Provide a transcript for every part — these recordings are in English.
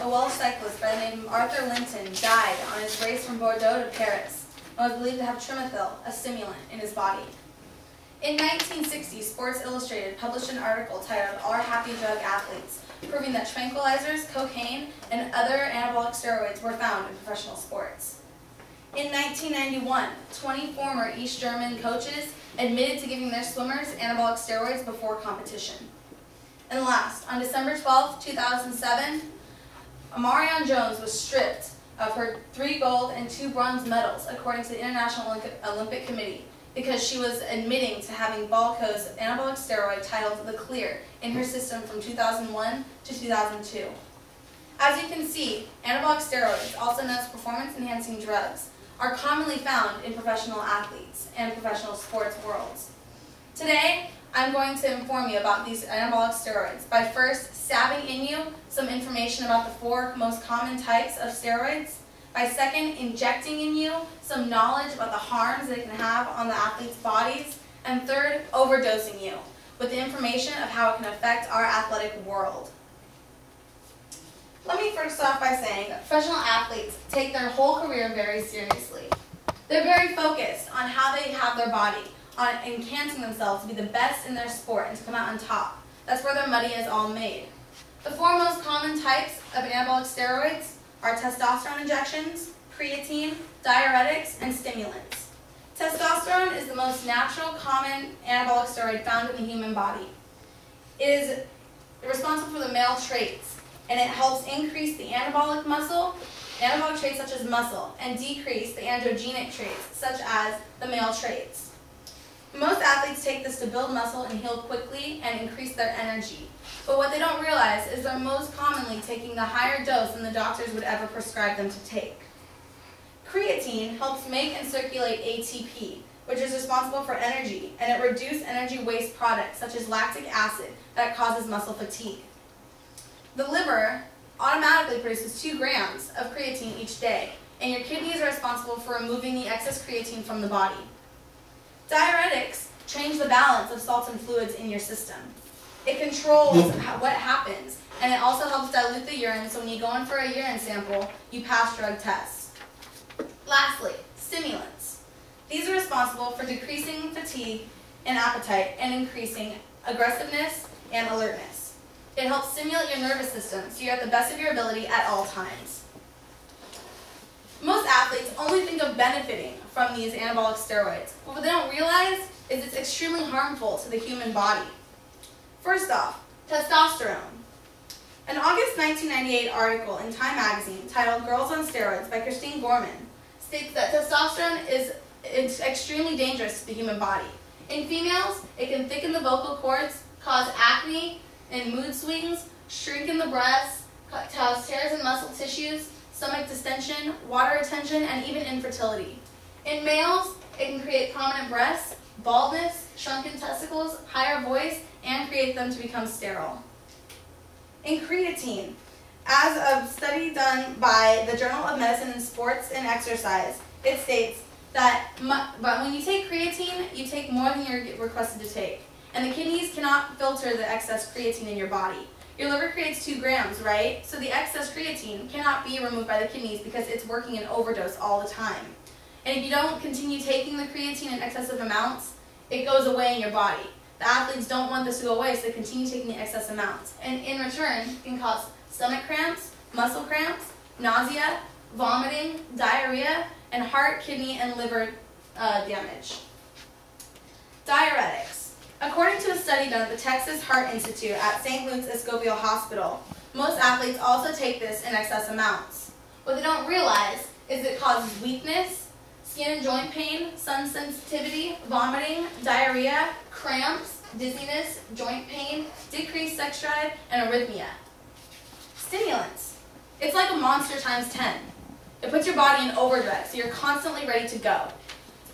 a Welsh cyclist by the name of Arthur Linton died on his race from Bordeaux to Paris and was believed to have trimethyl, a stimulant, in his body. In 1960, Sports Illustrated published an article titled "Are Happy Drug Athletes?", proving that tranquilizers, cocaine, and other anabolic steroids were found in professional sports. In 1991, 20 former East German coaches admitted to giving their swimmers anabolic steroids before competition. And last, on December 12, 2007, Marion Jones was stripped of her 3 gold and 2 bronze medals, according to the International Olympic Committee, because she was admitting to having Balco's anabolic steroid titled The Clear in her system from 2001 to 2002. As you can see, anabolic steroids, also known as performance-enhancing drugs, are commonly found in professional athletes and professional sports worlds. Today, I'm going to inform you about these anabolic steroids by first stabbing in you some information about the 4 most common types of steroids, by second injecting in you some knowledge about the harms they can have on the athletes' bodies, and third, overdosing you with the information of how it can affect our athletic world. Let me first off by saying that professional athletes take their whole career very seriously. They're very focused on how they have their body, on enhancing themselves to be the best in their sport and to come out on top. That's where their money is all made. The 4 most common types of anabolic steroids are testosterone injections, creatine, diuretics, and stimulants. Testosterone is the most natural, common anabolic steroid found in the human body. It is responsible for the male traits, and it helps increase the anabolic traits such as muscle, and decrease the androgenic traits such as the male traits. Most athletes take this to build muscle and heal quickly and increase their energy. But what they don't realize is they're most commonly taking the higher dose than the doctors would ever prescribe them to take. Creatine helps make and circulate ATP, which is responsible for energy, and it reduces energy waste products such as lactic acid that causes muscle fatigue. The liver automatically produces 2 grams of creatine each day, and your kidneys are responsible for removing the excess creatine from the body. Diuretics change the balance of salts and fluids in your system. It controls what happens, and it also helps dilute the urine, so when you go in for a urine sample, you pass drug tests. Lastly, stimulants. These are responsible for decreasing fatigue and appetite and increasing aggressiveness and alertness. It helps stimulate your nervous system so you're at the best of your ability at all times. Most athletes only think of benefiting from these anabolic steroids, but what they don't realize is it's extremely harmful to the human body. First off, testosterone. An August 1998 article in Time magazine titled "Girls on Steroids" by Christine Gorman states that testosterone is extremely dangerous to the human body. In females, it can thicken the vocal cords, cause acne and mood swings, shrink in the breasts, cause tears in muscle tissues, stomach distension, water retention, and even infertility. In males, it can create prominent breasts, baldness, shrunken testicles, higher voice, and create them to become sterile. In creatine, as a study done by the Journal of Medicine in Sports and Exercise, it states that when you take creatine, you take more than you're requested to take. And the kidneys cannot filter the excess creatine in your body. Your liver creates 2 grams, right? So the excess creatine cannot be removed by the kidneys because it's working in overdose all the time. And if you don't continue taking the creatine in excessive amounts, it goes away in your body. The athletes don't want this to go away, so they continue taking the excess amounts. And in return, it can cause stomach cramps, muscle cramps, nausea, vomiting, diarrhea, and heart, kidney, and liver damage. Diuretics. According to a study done at the Texas Heart Institute at St. Luke's Escobio Hospital, most athletes also take this in excess amounts. What they don't realize is it causes weakness, skin and joint pain, sun sensitivity, vomiting, diarrhea, cramps, dizziness, joint pain, decreased sex drive, and arrhythmia. Stimulants. It's like a monster times 10. It puts your body in overdrive, so you're constantly ready to go.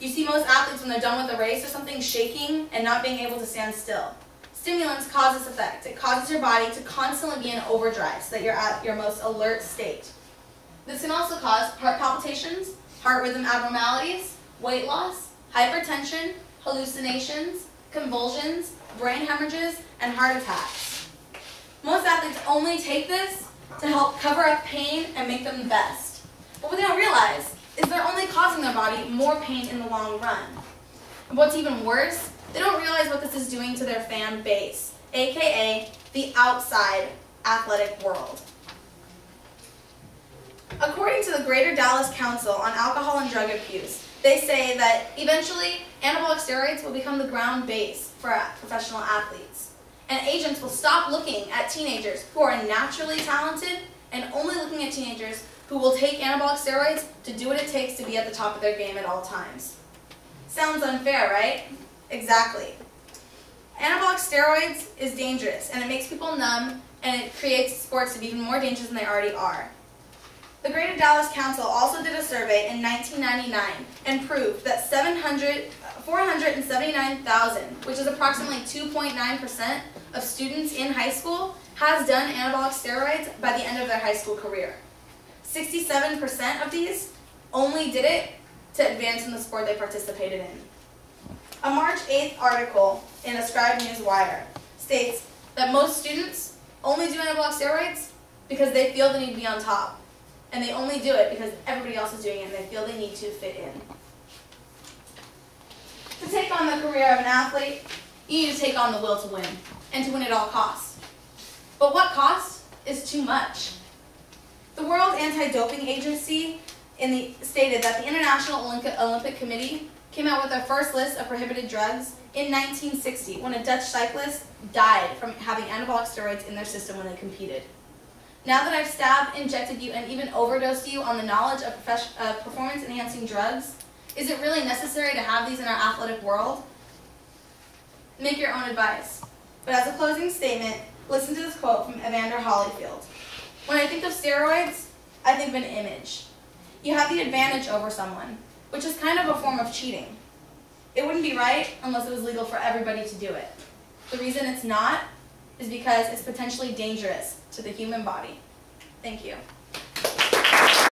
You see most athletes when they're done with a race or something shaking and not being able to stand still. Stimulants cause this effect. It causes your body to constantly be in overdrive so that you're at your most alert state. This can also cause heart palpitations, heart rhythm abnormalities, weight loss, hypertension, hallucinations, convulsions, brain hemorrhages, and heart attacks. Most athletes only take this to help cover up pain and make them the best. But what they don't realize is they're only causing their body more pain in the long run. And what's even worse, they don't realize what this is doing to their fan base, aka the outside athletic world. According to the Greater Dallas Council on Alcohol and Drug Abuse, they say that eventually anabolic steroids will become the ground base for professional athletes. And agents will stop looking at teenagers who are naturally talented and only looking at teenagers who will take anabolic steroids to do what it takes to be at the top of their game at all times. Sounds unfair, right? Exactly. Anabolic steroids is dangerous, and it makes people numb, and it creates sports to be even more dangerous than they already are. The Greater Dallas Council also did a survey in 1999 and proved that 479,000, which is approximately 2.9% of students in high school, has done anabolic steroids by the end of their high school career. 67% of these only did it to advance in the sport they participated in. A March 8th article in a Scribe News Wire states that most students only do anabolic steroids because they feel the need to be on top. And they only do it because everybody else is doing it and they feel they need to fit in. To take on the career of an athlete, you need to take on the will to win, and to win at all costs. But what cost is too much? The World Anti-Doping Agency stated that the International Olympic Committee came out with their first list of prohibited drugs in 1960 when a Dutch cyclist died from having anabolic steroids in their system when they competed. Now that I've stabbed, injected you, and even overdosed you on the knowledge of performance-enhancing drugs, is it really necessary to have these in our athletic world? Make your own advice. But as a closing statement, listen to this quote from Evander Holyfield. When I think of steroids, I think of an image. You have the advantage over someone, which is kind of a form of cheating. It wouldn't be right unless it was legal for everybody to do it. The reason it's not is because it's potentially dangerous to the human body. Thank you.